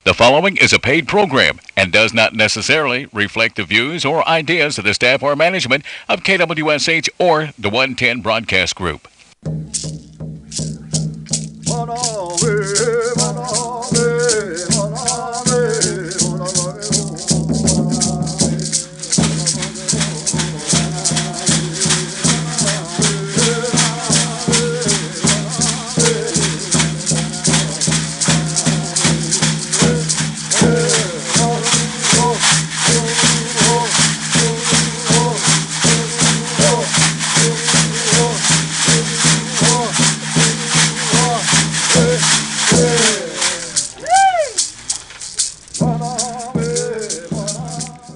The following is a paid program and does not necessarily reflect the views or ideas of the staff or management of KWSH or the 110 Broadcast Group.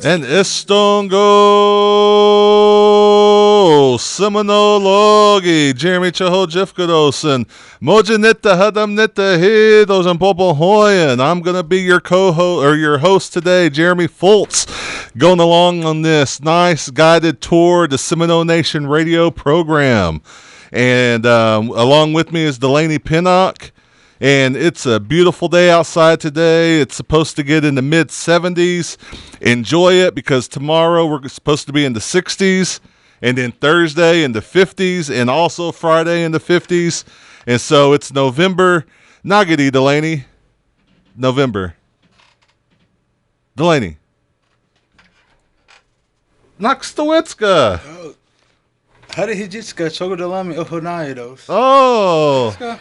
And Estongo Seminole Jeremy Chahojifkadosen Mojanita Hadamnita Hidos and Popohoyan. I'm gonna be your co-host or your host today, Jeremy FULTZ, going along on this nice guided tour to Seminole Nation radio program. And along with me is Delaney Pinnock. And it's a beautiful day outside today. It's supposed to get in the mid-70s. Enjoy it because tomorrow we're supposed to be in the 60s. And then Thursday in the 50s. And also Friday in the 50s. And so it's November. Nagadi, Delaney. November. Delaney. Nakstowetska. Harihijitska Chogodalami Ohonaidos. Oh.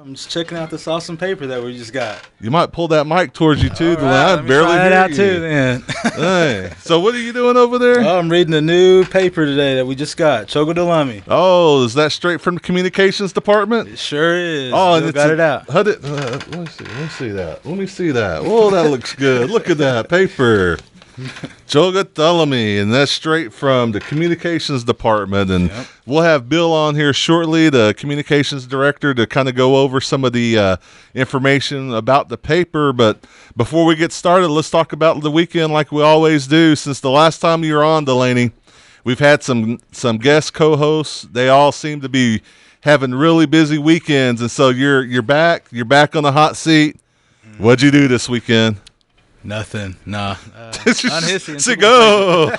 I'm just checking out this awesome paper that we just got. You might pull that mic towards you too, Delaney. Right, I barely hear it out you. too, then. Hey. So what are you doing over there? Oh, I'm reading a new paper today that we just got. Chogodalami. Oh, is that straight from the communications department? It sure is. Oh, and and got it out. Let me see that. Oh, that looks good. Look at that paper. Chogodalami, and that's straight from the communications department. And we'll have Bill on here shortly, the communications director, to kind of go over some of the information about the paper. But before we get started, let's talk about the weekend like we always do. Since the last time you were on, Delaney, we've had some guest co-hosts. They all seem to be having really busy weekends, and so you're back on the hot seat. What'd you do this weekend? Nothing. Nah. Sigo.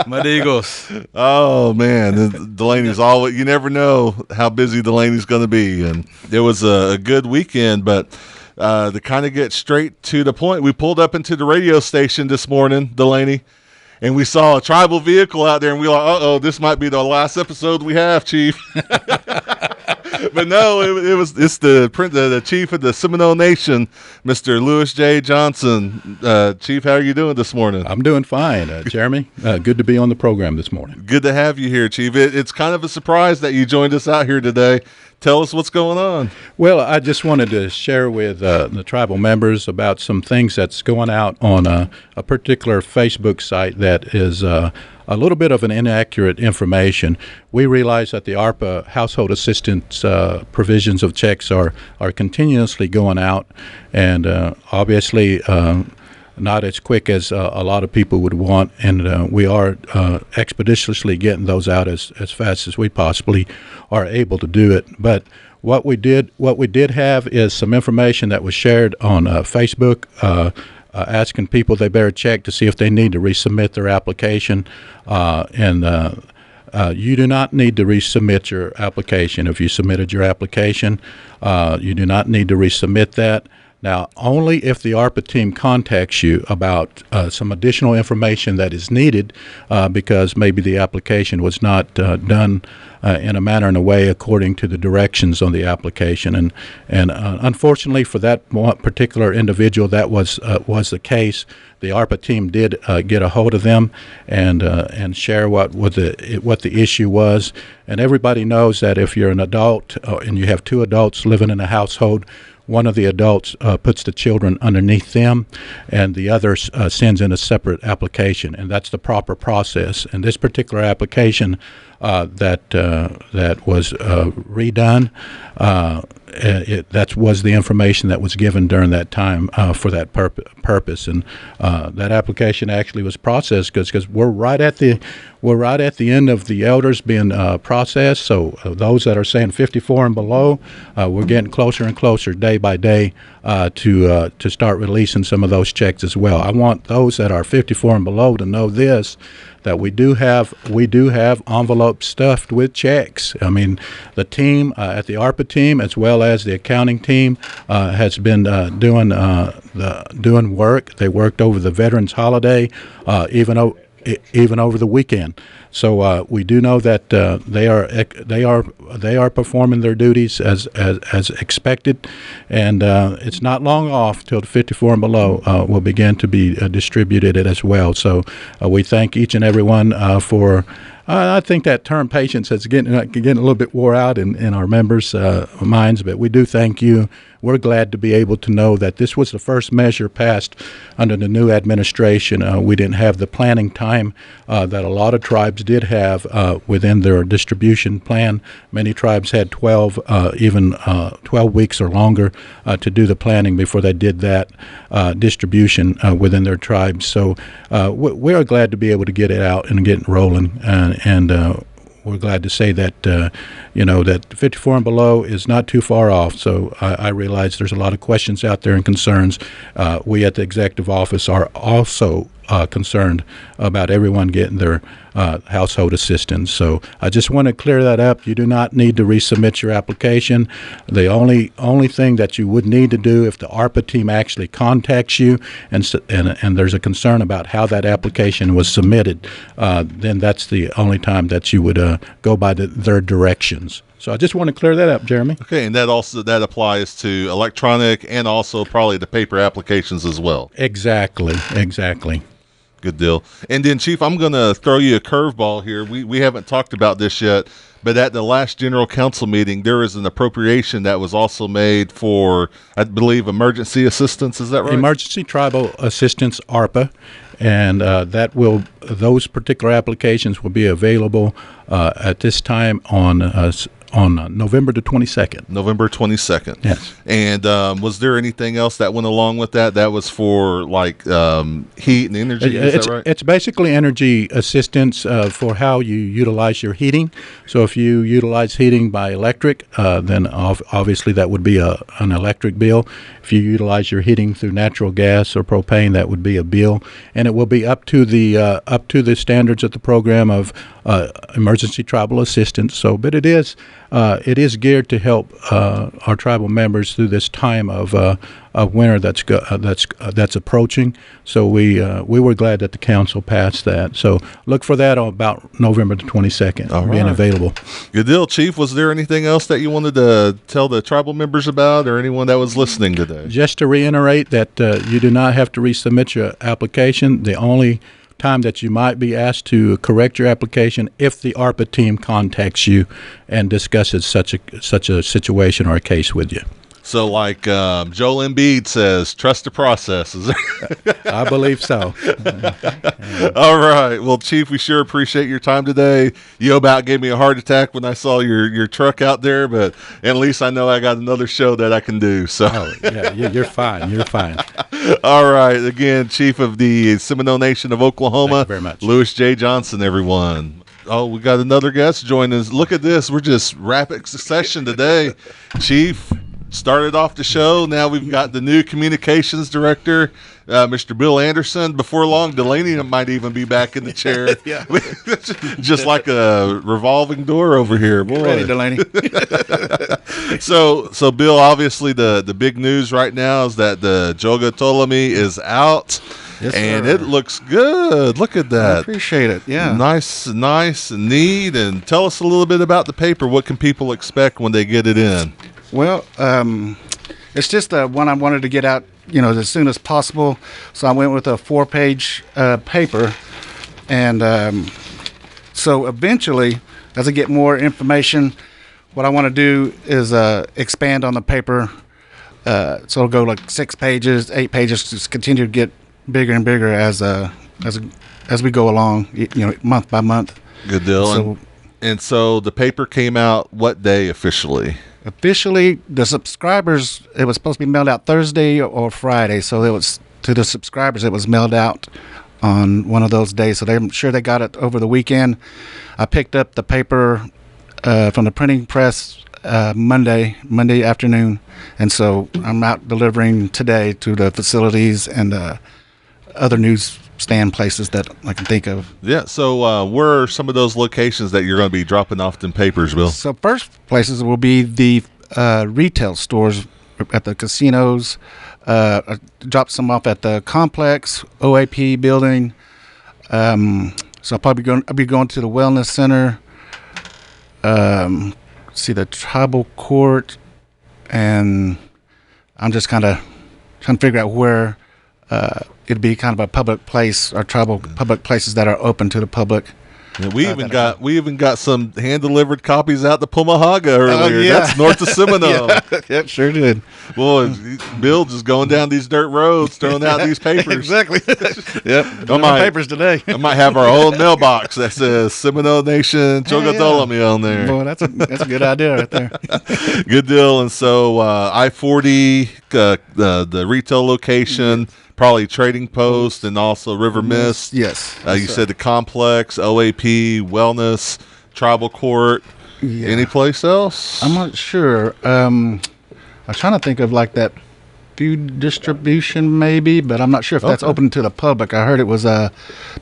Madigos. Oh man, Delaney's always. You never know how busy Delaney's going to be, and it was a good weekend. But to kind of get straight to the point, we pulled up into the radio station this morning, Delaney, and we saw a tribal vehicle out there, and we were like, "Uh-oh, this might be the last episode we have, Chief." But no, it's the chief of the Seminole Nation, Mr. Lewis J. Johnson. Chief, how are you doing this morning? I'm doing fine, Jeremy. Good to be on the program this morning. Good to have you here, Chief. It's kind of a surprise that you joined us out here today. Tell us what's going on. Well, I just wanted to share with the tribal members about some things that's going out on a particular Facebook site that is a little bit of an inaccurate information. We realize that the ARPA household assistance provisions of checks are continuously going out, and obviously not as quick as a lot of people would want, and we are expeditiously getting those out as fast as we possibly are able to do it. But what we did have is some information that was shared on Facebook, asking people they better check to see if they need to resubmit their application, and you do not need to resubmit your application. If you submitted your application, you do not need to resubmit that. Now, only if the ARPA team contacts you about some additional information that is needed, because maybe the application was not done in a manner and a way according to the directions on the application, and unfortunately for that particular individual, that was the case. The ARPA team did get a hold of them and share what the issue was. And everybody knows that if you're an adult and you have two adults living in a household, one of the adults puts the children underneath them, and the other sends in a separate application, and that's the proper process. And this particular application that was redone. That was the information that was given during that time for that purpose, and that application actually was processed because we're right at the end of the elders being processed. So those that are saying 54 and below, we're getting closer and closer day by day to start releasing some of those checks as well. I want those that are 54 and below to know this, that we do have envelopes stuffed with checks. I mean, the team at the ARPA team as well as the accounting team has been doing work. They worked over the Veterans holiday, even over the weekend. So we do know that they are performing their duties as expected, and it's not long off till the 54 and below will begin to be distributed as well. So we thank each and every one for. I think that term patience is getting a little bit wore out in our members' minds, but we do thank you. We're glad to be able to know that this was the first measure passed under the new administration. We didn't have the planning time that a lot of tribes did have within their distribution plan. Many tribes had 12 weeks or longer to do the planning before they did that distribution within their tribes. So we're glad to be able to get it out and get it rolling, and we're glad to say that that 54 and below is not too far off. So I realize there's a lot of questions out there and concerns. We at the executive office are also concerned about everyone getting their household assistance. So I just want to clear that up. You do not need to resubmit your application. The only thing that you would need to do if the ARPA team actually contacts you and there's a concern about how that application was submitted, then that's the only time that you would go by their directions. So I just want to clear that up, Jeremy. Okay, and that applies to electronic and also probably the paper applications as well. Exactly. Good deal. And then, Chief, I'm going to throw you a curveball here. We haven't talked about this yet, but at the last General Council meeting, there is an appropriation that was also made for, I believe, emergency assistance. Is that right? Emergency Tribal Assistance, ARPA, and those particular applications will be available at this time on November the 22nd. November 22nd. Yes. And was there anything else that went along with that? That was for like heat and energy. Is that right? It's basically energy assistance for how you utilize your heating. So if you utilize heating by electric, then obviously that would be an electric bill. If you utilize your heating through natural gas or propane, that would be a bill, and it will be up to the standards of the program of emergency tribal assistance. So, but it is geared to help our tribal members through this time of winter that's approaching. So we were glad that the council passed that. So look for that on about November the 22nd, being available. Good deal, Chief. Was there anything else that you wanted to tell the tribal members about, or anyone that was listening today? Just to reiterate that you do not have to resubmit your application. The only time that you might be asked to correct your application if the ARPA team contacts you and discusses such a situation or a case with you. So like Joel Embiid says, trust the process. I believe so. All right. Well, Chief, we sure appreciate your time today. You about gave me a heart attack when I saw your truck out there, but at least I know I got another show that I can do. So yeah, you're fine. You're fine. All right. Again, Chief of the Seminole Nation of Oklahoma, thank you very much. Louis J. Johnson, everyone. Oh, we got another guest joining us. Look at this. We're just rapid succession today. Chief started off the show. Now we've got the new communications director, Mr. Bill Anderson. Before long, Delaney might even be back in the chair. Yeah. Just like a revolving door over here. Boy. Ready, Delaney. So Bill, obviously the big news right now is that the Joga Ptolemy is out. Yes, and sir. it looks good. Look at that. I appreciate it. Yeah. Nice and neat. And tell us a little bit about the paper. What can people expect when they get it in? Well, it's just one I wanted to get out, as soon as possible. So I went with a 4-page paper, and so eventually, as I get more information, what I want to do is expand on the paper. So it'll go like 6 pages, 8 pages, just continue to get bigger and bigger as we go along, month by month. Good deal. So, And so the paper came out what day officially? Officially, the subscribers, it was supposed to be mailed out Thursday or Friday. So it was to the subscribers, it was mailed out on one of those days. So I'm sure they got it over the weekend. I picked up the paper from the printing press Monday afternoon. And so I'm out delivering today to the facilities and other newsstand places that I can think of. Yeah. So where are some of those locations that you're going to be dropping off them papers, Bill? So first places will be the retail stores at the casinos. I dropped some off at the complex, OAP building. So I'll be going to the wellness center. See the tribal court, and I'm just kind of trying to figure out where it'd be kind of a public place or tribal public places that are open to the public. Yeah, we even got some hand delivered copies out to Pumahaga earlier. Yeah. That's north of Seminole. Yep, sure did. Boy, Bill just going down these dirt roads, throwing out these papers. Exactly. Yep. Doing my papers today. I might have our own mailbox that says Seminole Nation Chogadolami on there. Boy, that's a good idea right there. Good deal. And so I-40, the retail location, probably Trading Post, and also River Mist. Yes. You said the complex, OAP, wellness, tribal court. Yeah. Any place else? I'm not sure. I'm trying to think of like that food distribution maybe, but I'm not sure if that's open to the public. I heard it was they're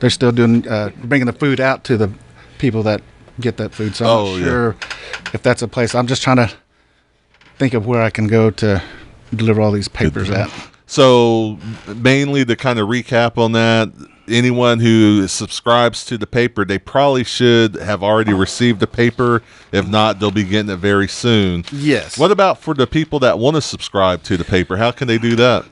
still doing bringing the food out to the people that get that food. So I'm not sure if that's a place. I'm just trying to think of where I can go to deliver all these papers at. So mainly to kind of recap on that, anyone who subscribes to the paper, they probably should have already received the paper. If not, they'll be getting it very soon. Yes. What about for the people that want to subscribe to the paper? How can they do that?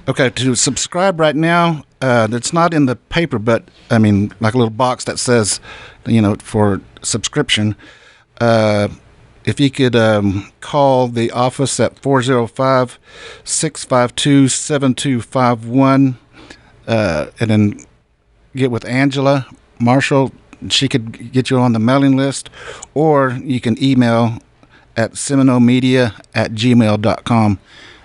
Okay, to subscribe right now, it's not in the paper, but I mean, like a little box that says, for subscription. If you could call the office at 405-652-7251 and then get with Angela Marshall. She could get you on the mailing list, or you can email at seminolemedia@gmail.com,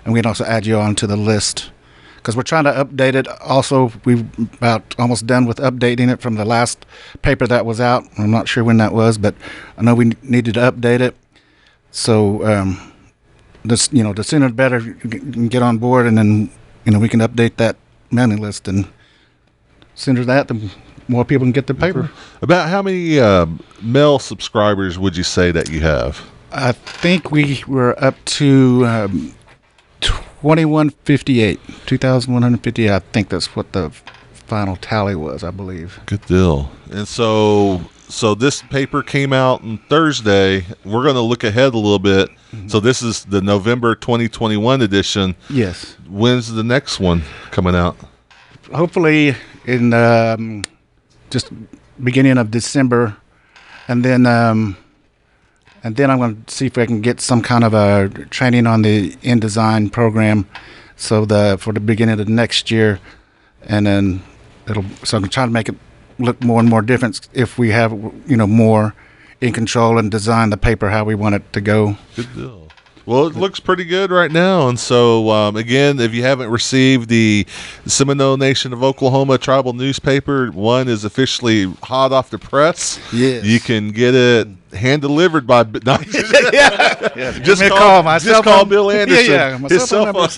and we can also add you on to the list because we're trying to update it. Also, we're about almost done with updating it from the last paper that was out. I'm not sure when that was, but I know we needed to update it. So, the sooner the better you can get on board, and then, we can update that mailing list. And sooner that, the more people can get the paper. About how many mail subscribers would you say that you have? I think we were up to 2,158. I think that's what the final tally was, I believe. Good deal. And so this paper came out on Thursday. We're going to look ahead a little bit. Mm-hmm. So this is the November 2021 edition. Yes. When's the next one coming out? Hopefully in just beginning of December, and then I'm going to see if I can get some kind of a training on the InDesign program, for the beginning of next year, and then so I'm trying to make it look more and more different if we have more in control and design the paper how we want it to go. Good deal. Well, it looks pretty good right now. And so, again, if you haven't received the Seminole Nation of Oklahoma tribal newspaper, one is officially hot off the press. Yes. You can get it hand-delivered by... No, Just call Bill Anderson. My his cell phone.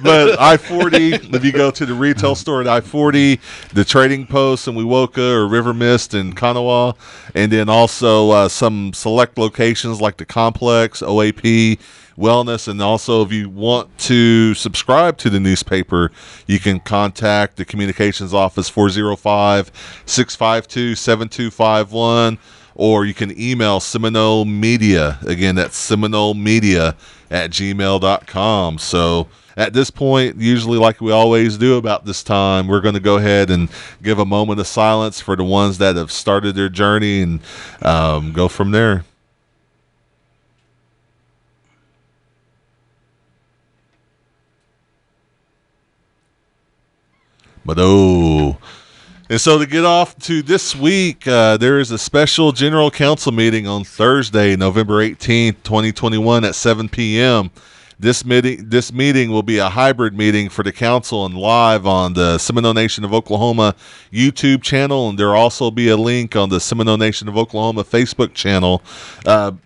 But I-40, if you go to the retail store at I-40, the Trading Post in Wewoka or River Mist in Kanawha, and then also some select locations like the Complex, OAP, Wellness, and also if you want to subscribe to the newspaper, you can contact the communications office 405-652-7251, or you can email Seminole Media. Again, that's seminolemedia@gmail.com. So at this point, usually like we always do about this time, we're going to go ahead and give a moment of silence for the ones that have started their journey and go from there. But And so to get off to this week, there is a special general council meeting on Thursday, November 18th, 2021 at 7 p.m. This meeting will be a hybrid meeting for the council and live on the Seminole Nation of Oklahoma YouTube channel, and there will also be a link on the Seminole Nation of Oklahoma Facebook channel.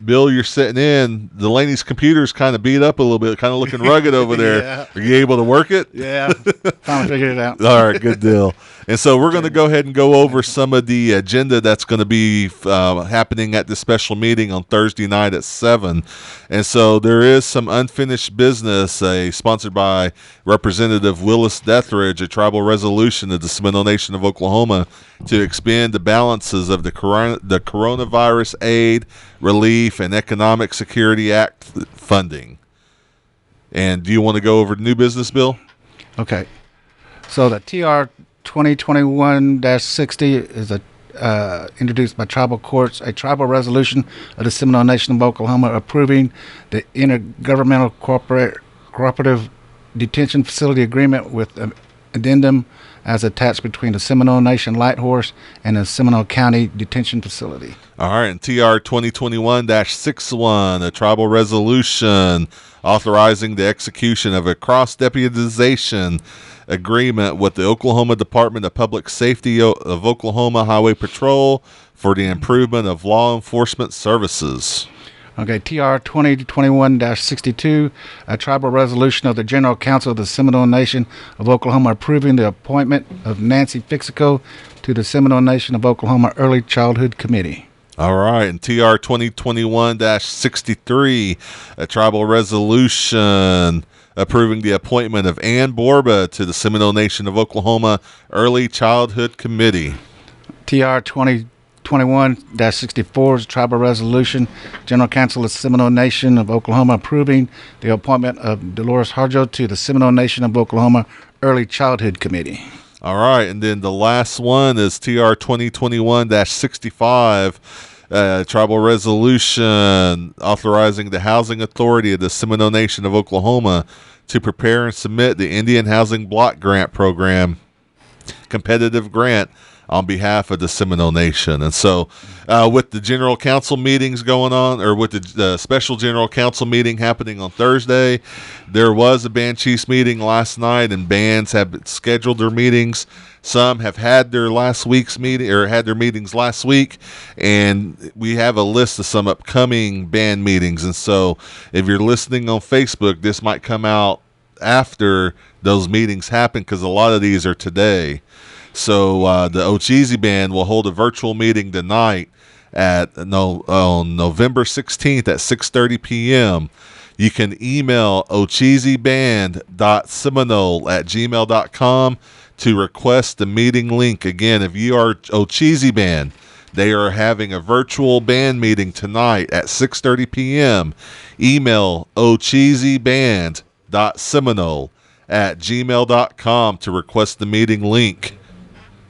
Bill, you're sitting in. Delaney's computer's kind of beat up a little bit, kind of looking rugged over there. Yeah. Are you able to work it? Yeah, finally figured it out. All right, good deal. And so we're going to go ahead and go over some of the agenda that's going to be happening at this special meeting on Thursday night at 7. And so there is some unfinished business, sponsored by Representative Willis Dethridge, a tribal resolution of the Seminole Nation of Oklahoma to expend the balances of the Coronavirus Aid, Relief, and Economic Security Act funding. And do you want to go over new business, Bill? Okay. So the TR 2021-60 is introduced by tribal courts, a tribal resolution of the Seminole Nation of Oklahoma approving the intergovernmental cooperative detention facility agreement with addendum as attached between the Seminole Nation Light Horse and the Seminole County Detention Facility. All right, and TR 2021-61, a tribal resolution authorizing the execution of a cross-deputization agreement with the Oklahoma Department of Public Safety of Oklahoma Highway Patrol for the improvement of law enforcement services. Okay, TR 2021-62, a tribal resolution of the General Council of the Seminole Nation of Oklahoma approving the appointment of Nancy Fixico to the Seminole Nation of Oklahoma Early Childhood Committee. All right, and TR 2021-63, a tribal resolution approving the appointment of Ann Borba to the Seminole Nation of Oklahoma Early Childhood Committee. TR 2021-64 is a tribal resolution, General Council of the Seminole Nation of Oklahoma approving the appointment of Dolores Harjo to the Seminole Nation of Oklahoma Early Childhood Committee. All right, and then the last one is TR 2021-65, tribal resolution authorizing the Housing Authority of the Seminole Nation of Oklahoma to prepare and submit the Indian Housing Block Grant Program competitive grant on behalf of the Seminole Nation. And so with the general council meetings going on, or with the special general council meeting happening on Thursday, there was a band chiefs meeting last night, and bands have scheduled their meetings. Some have had their last week's meeting, or had their meetings last week, and we have a list of some upcoming band meetings. And so if you're listening on Facebook, this might come out after those meetings happen, because a lot of these are today. So the Ocheezy Band will hold a virtual meeting tonight on November 16th at 6:30 p.m. You can email ocheezyband.seminole@gmail.com to request the meeting link. Again, if you are Ocheezy Band, they are having a virtual band meeting tonight at 6:30 p.m. Email ocheezyband.seminole@gmail.com to request the meeting link.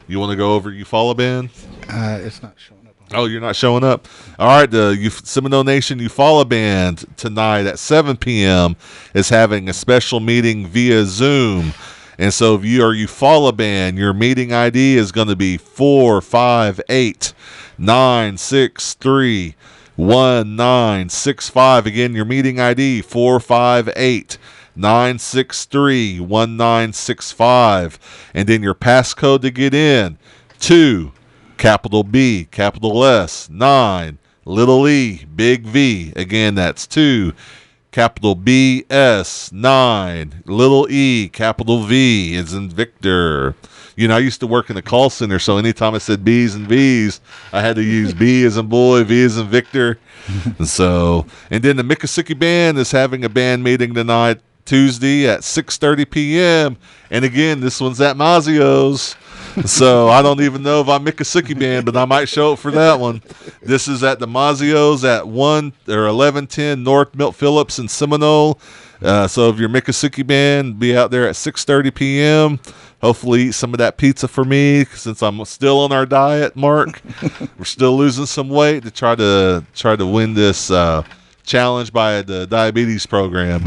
You want to go over Eufaula Band? It's not showing up. Oh, you're not showing up? All right, the Seminole Nation Eufaula Band tonight at 7 p.m. is having a special meeting via Zoom. And so if you are Eufaula Band, your meeting ID is going to be 458-963-1965. Again, your meeting ID, 458-963-1965. And then your passcode to get in, 2, capital B, capital S, 9, little e, big V. Again, that's 2, capital B, S, 9, little e, capital V as in Victor. You know, I used to work in the call center, so anytime I said B's and V's, I had to use B as in boy, V as in Victor. And then the Miccosukee Band is having a band meeting tonight, Tuesday at 6:30 p.m. And again, this one's at Mazzio's. So I don't even know if I'm Miccosukee Band, but I might show up for that one. This is at the Mazzio's at 1110 North Milt Phillips in Seminole. So if you're Miccosukee Band, be out there at 6:30 p.m. Hopefully eat some of that pizza for me, since I'm still on our diet, Mark. We're still losing some weight to try to win this challenged by the diabetes program.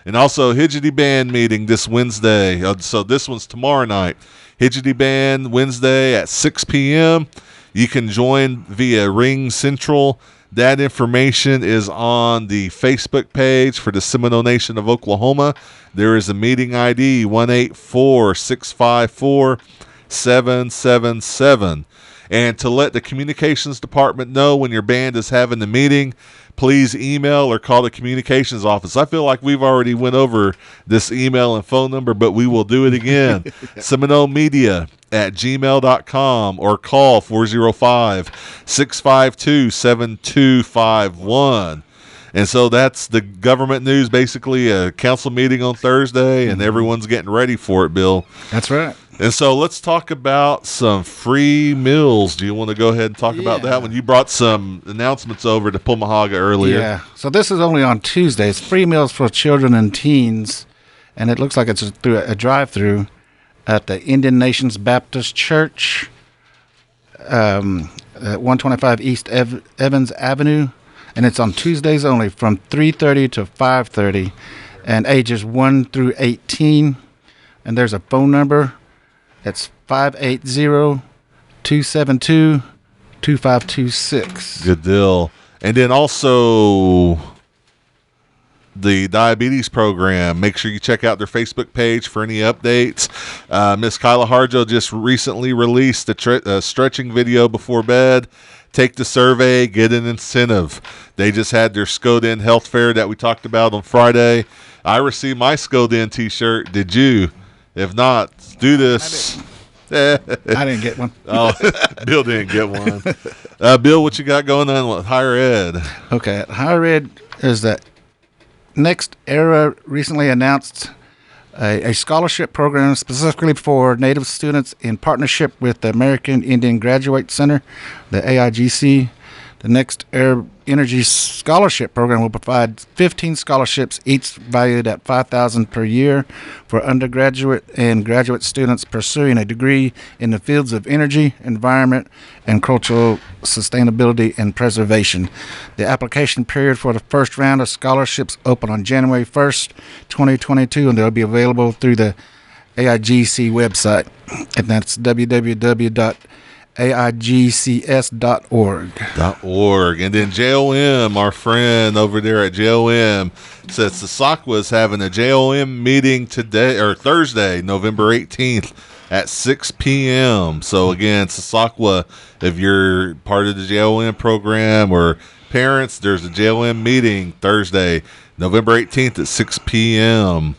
And also Hidgety Band meeting this Wednesday. So this one's tomorrow night. Hidgety Band Wednesday at 6 p.m. You can join via Ring Central. That information is on the Facebook page for the Seminole Nation of Oklahoma. There is a meeting ID 184-654-777. And to let the communications department know when your band is having the meeting, please email or call the communications office. I feel like we've already went over this email and phone number, but we will do it again. SeminoleMedia@gmail.com or call 405-652-7251. And so that's the government news, basically a council meeting on Thursday, and everyone's getting ready for it, Bill. That's right. And so let's talk about some free meals. Do you want to go ahead and talk about that one? You brought some announcements over to Pumahaga earlier. Yeah. So this is only on Tuesdays. Free meals for children and teens. And it looks like it's through a drive-through at the Indian Nations Baptist Church, at 125 East Evans Avenue. And it's on Tuesdays only from 3:30 to 5:30 and ages 1 through 18. And there's a phone number. It's 580-272-2526. Good deal. And then also the diabetes program. Make sure you check out their Facebook page for any updates. Miss Kyla Harjo just recently released a stretching video before bed. Take the survey, get an incentive. They just had their Scoden Health Fair that we talked about on Friday. I received my Scoden t-shirt. Did you? If not, do this. I didn't get one. Oh, Bill didn't get one. Bill, what you got going on with higher ed? Okay, at higher ed is that Next Era recently announced a scholarship program specifically for Native students in partnership with the American Indian Graduate Center, the AIGC. The Next Era Energy Scholarship Program will provide 15 scholarships, each valued at $5,000 per year, for undergraduate and graduate students pursuing a degree in the fields of energy, environment, and cultural sustainability and preservation. The application period for the first round of scholarships open on January 1st, 2022, and they'll be available through the AIGC website, and that's www.aigcs.org. And then JOM, our friend over there at JOM, says Sasakwa is having a JOM meeting today or Thursday, November 18th at 6 p.m. So again, Sasakwa, if you're part of the JOM program or parents, there's a JOM meeting Thursday, November 18th at 6 p.m.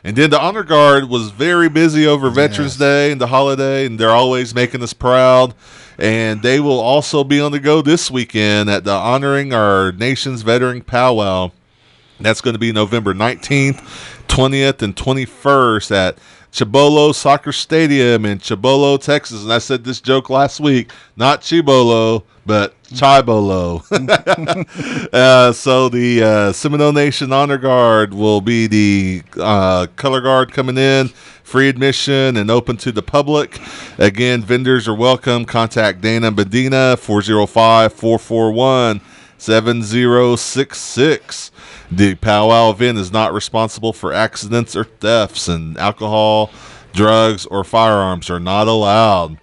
And then the Honor Guard was very busy over Veterans Day and the holiday, and they're always making us proud. And they will also be on the go this weekend at the Honoring Our Nation's Veteran Powwow. That's going to be November 19th, 20th, and 21st at Chibolo Soccer Stadium in Chibolo, Texas. And I said this joke last week, not Chibolo, but Chibolo. So the Seminole Nation Honor Guard will be the color guard coming in, free admission and open to the public. Again, vendors are welcome. Contact Dana Medina, 405-441-7066. The powwow event is not responsible for accidents or thefts, and alcohol, drugs, or firearms are not allowed.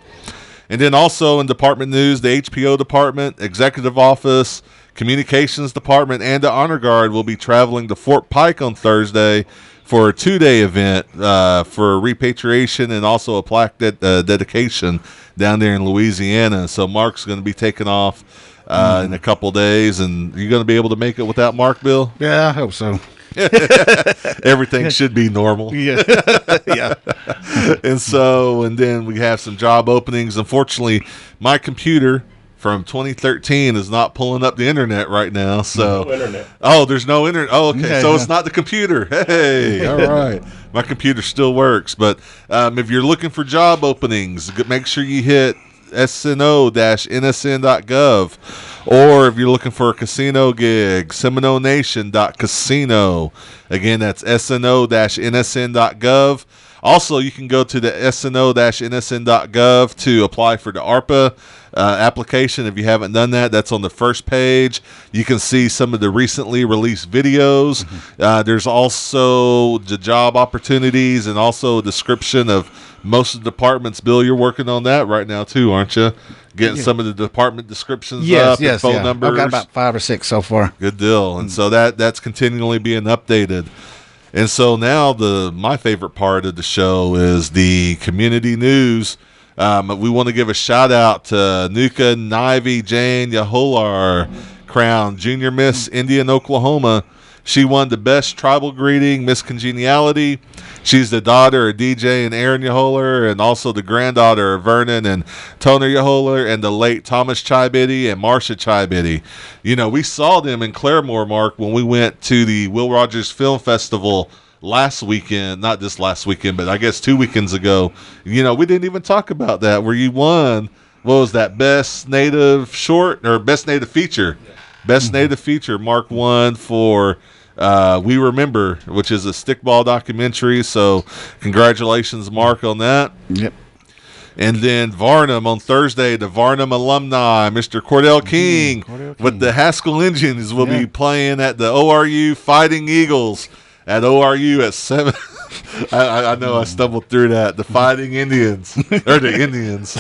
And then also in department news, the HPO department, executive office, communications department, and the Honor Guard will be traveling to Fort Pike on Thursday for a 2-day event for repatriation and also a plaque dedication down there in Louisiana. So Mark's going to be taking off in a couple days, and you're going to be able to make it without Mark, Bill? Yeah, I hope so. Everything should be normal. Yeah. Yeah. And then we have some job openings. Unfortunately, my computer from 2013 is not pulling up the internet right now. So No internet. Oh, there's no internet. Oh, okay. Yeah, So yeah. it's not the computer. Hey, all right. My computer still works. But if you're looking for job openings, make sure you hit sno-nsn.gov, or if you're looking for a casino gig, seminonation.casino. Again, that's sno-nsn.gov. Also, you can go to the sno-nsn.gov to apply for the ARPA application. If you haven't done that, that's on the first page. You can see some of the recently released videos. There's also the job opportunities and also a description of most of the departments. Bill, you're working on that right now too, aren't you? Getting some of the department descriptions up and phone numbers. I've got about 5 or 6 so far. Good deal. And so that's continually being updated. And so now my favorite part of the show is the community news. We want to give a shout out to Nuka Nivy Jane Yaholar, crowned Junior Miss Indian, Oklahoma. She won the Best Tribal Greeting, Miss Congeniality. She's the daughter of DJ and Aaron Yaholar, and also the granddaughter of Vernon and Toner Yaholar, and the late Thomas Chibitty and Marcia Chibitty. You know, we saw them in Claremore, Mark, when we went to the Will Rogers Film Festival last weekend. Not this last weekend, but I guess 2 weekends ago. You know, we didn't even talk about that, where you won, what was that, Best Native Short, or Best Native Feature? Best Native Feature. Mark won for We Remember, which is a stickball documentary. So congratulations, Mark, on that. Yep. And then Varnum on Thursday, the Varnum alumni, Mr. Cordell King, with the Haskell Indians will be playing at the ORU Fighting Eagles at ORU at 7. I know I stumbled through that. The Fighting Indians, or the Indians,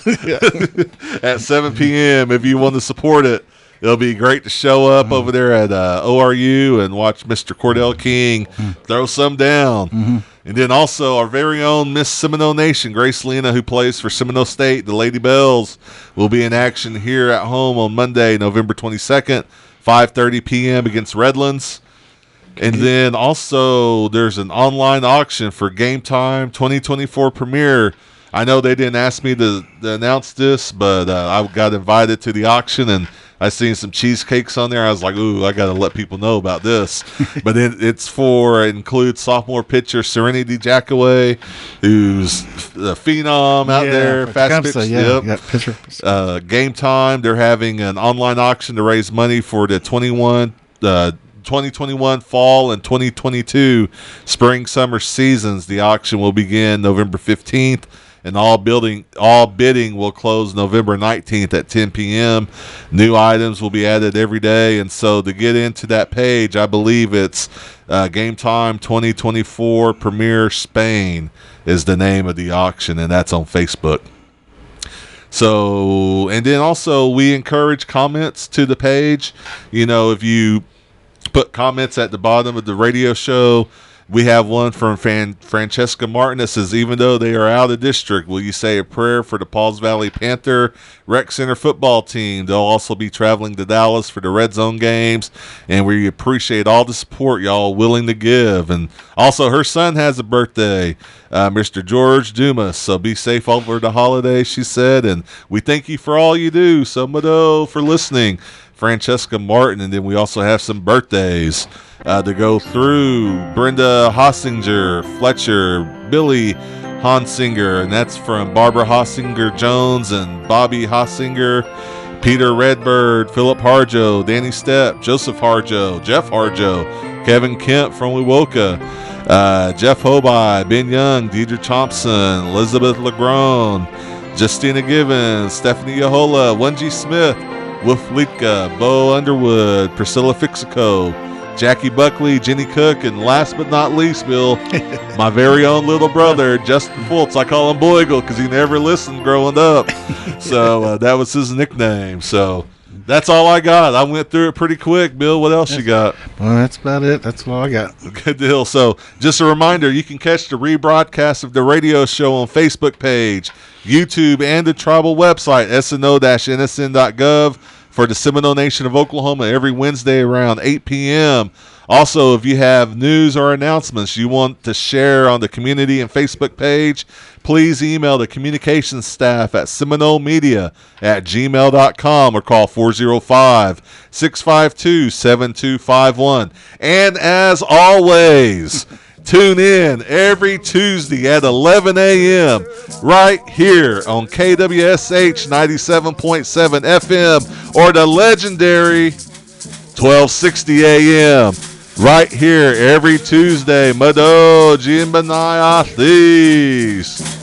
at 7 p.m. If you want to support it. It'll be great to show up over there at ORU and watch Mr. Cordell King throw some down. And then also our very own Miss Seminole Nation, Grace Lena, who plays for Seminole State, the Lady Bells, will be in action here at home on Monday, November 22nd, 5:30 p.m. against Redlands. And then also there's an online auction for Game Time 2024 premiere. I know they didn't ask me to announce this, but I got invited to the auction, and I seen some cheesecakes on there. I was like, ooh, I got to let people know about this. But it includes sophomore pitcher Serenity Jackaway, who's a phenom out there. Fast pitch. Game Time, they're having an online auction to raise money for the 2021 fall and 2022 spring summer seasons. The auction will begin November 15th. And all bidding will close November 19th at 10 p.m. New items will be added every day. And so to get into that page, I believe it's Game Time 2024 Premier Spain is the name of the auction, and that's on Facebook. So, and then also we encourage comments to the page. You know, if you put comments at the bottom of the radio show, we have one from Francesca Martin that says, even though they are out of district, will you say a prayer for the Pauls Valley Panther Rec Center football team? They'll also be traveling to Dallas for the Red Zone games, and we appreciate all the support y'all willing to give. And also her son has a birthday, Mr. George Dumas, so be safe over the holiday, she said, and we thank you for all you do. So Mado for listening, Francesca Martin. And then we also have some birthdays to go through. Brenda Hossinger, Fletcher, Billy Honsinger, and that's from Barbara Hossinger Jones and Bobby Hossinger, Peter Redbird, Philip Harjo, Danny Stepp, Joseph Harjo, Jeff Harjo, Kevin Kemp from Wewoka, Jeff Hoby, Ben Young, Deidre Thompson, Elizabeth Legrone, Justina Givens, Stephanie Yahola, 1G Smith, Wolf Litka, Bo Underwood, Priscilla Fixico, Jackie Buckley, Jenny Cook, and last but not least, Bill, my very own little brother, Justin FULTZ. I call him Boigle because he never listened growing up. So that was his nickname. So that's all I got. I went through it pretty quick. Bill, what else you got? Well, that's about it. That's all I got. Good deal. So just a reminder, you can catch the rebroadcast of the radio show on Facebook page, YouTube, and the tribal website, sno-nsn.gov. for the Seminole Nation of Oklahoma every Wednesday around 8 p.m. Also, if you have news or announcements you want to share on the community and Facebook page, please email the communications staff at seminolemedia@gmail.com or call 405-652-7251. And as always, tune in every Tuesday at 11 a.m. right here on KWSH 97.7 FM or the legendary 1260 a.m. right here every Tuesday. Mado Jimbanai Athis.